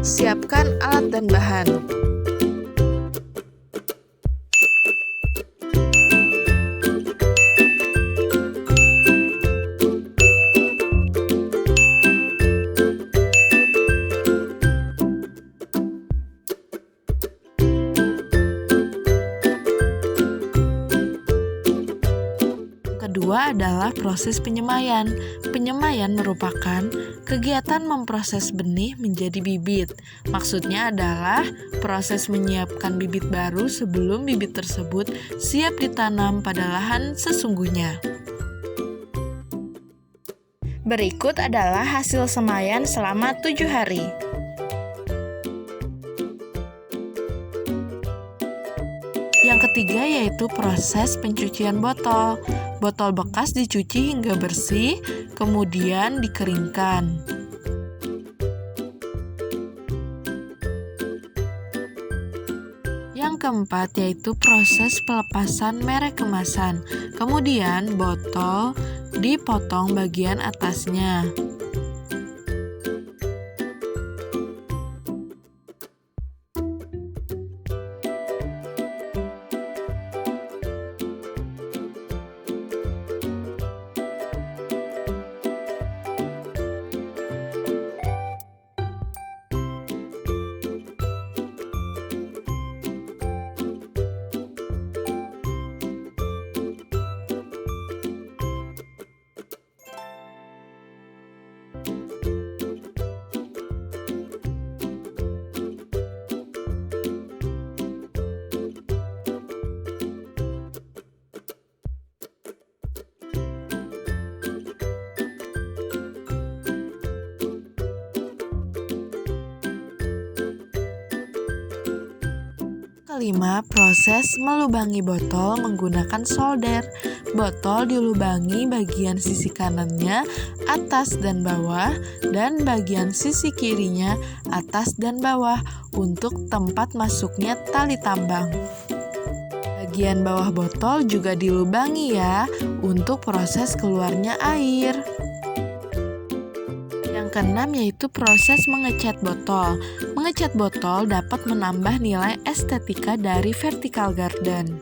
Siapkan alat dan bahan. Kedua adalah proses penyemaian. Penyemaian merupakan kegiatan memproses benih menjadi bibit. Maksudnya adalah proses menyiapkan bibit baru sebelum bibit tersebut siap ditanam pada lahan sesungguhnya. Berikut adalah hasil semaian selama 7 hari. Yang ketiga yaitu proses pencucian botol. Botol bekas dicuci hingga bersih, kemudian dikeringkan. Yang keempat yaitu proses pelepasan merek kemasan. Kemudian botol dipotong bagian atasnya. Kelima, proses melubangi botol menggunakan solder. Botol dilubangi bagian sisi kanannya atas dan bawah, dan bagian sisi kirinya atas dan bawah untuk tempat masuknya tali tambang. Bagian bawah botol juga dilubangi ya, untuk proses keluarnya air. Keenam yaitu proses mengecat botol. Mengecat botol dapat menambah nilai estetika dari Vertikal Garden.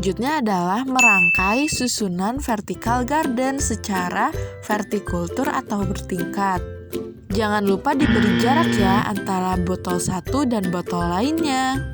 Selanjutnya adalah merangkai susunan vertikal garden secara vertikultur atau bertingkat. Jangan lupa diberi jarak ya antara botol satu dan botol lainnya.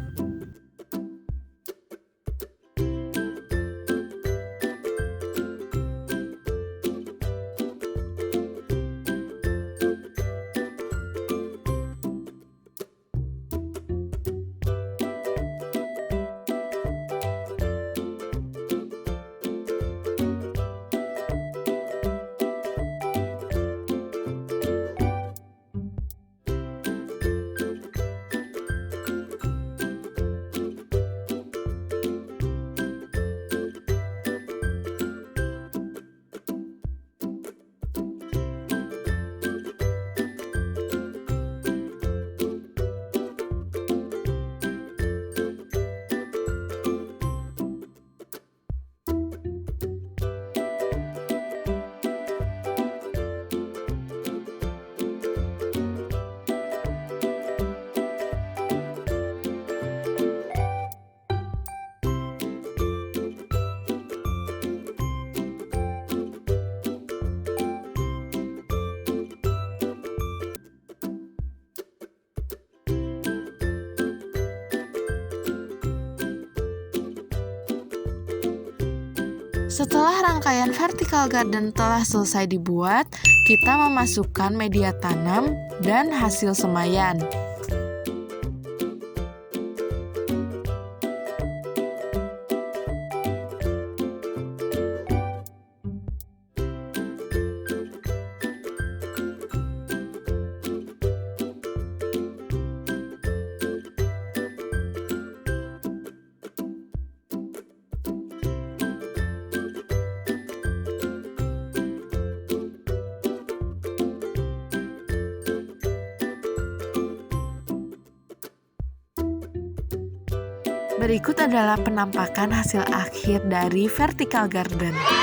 Setelah rangkaian vertikal garden telah selesai dibuat, kita memasukkan media tanam dan hasil semaian. Berikut adalah penampakan hasil akhir dari vertikal garden.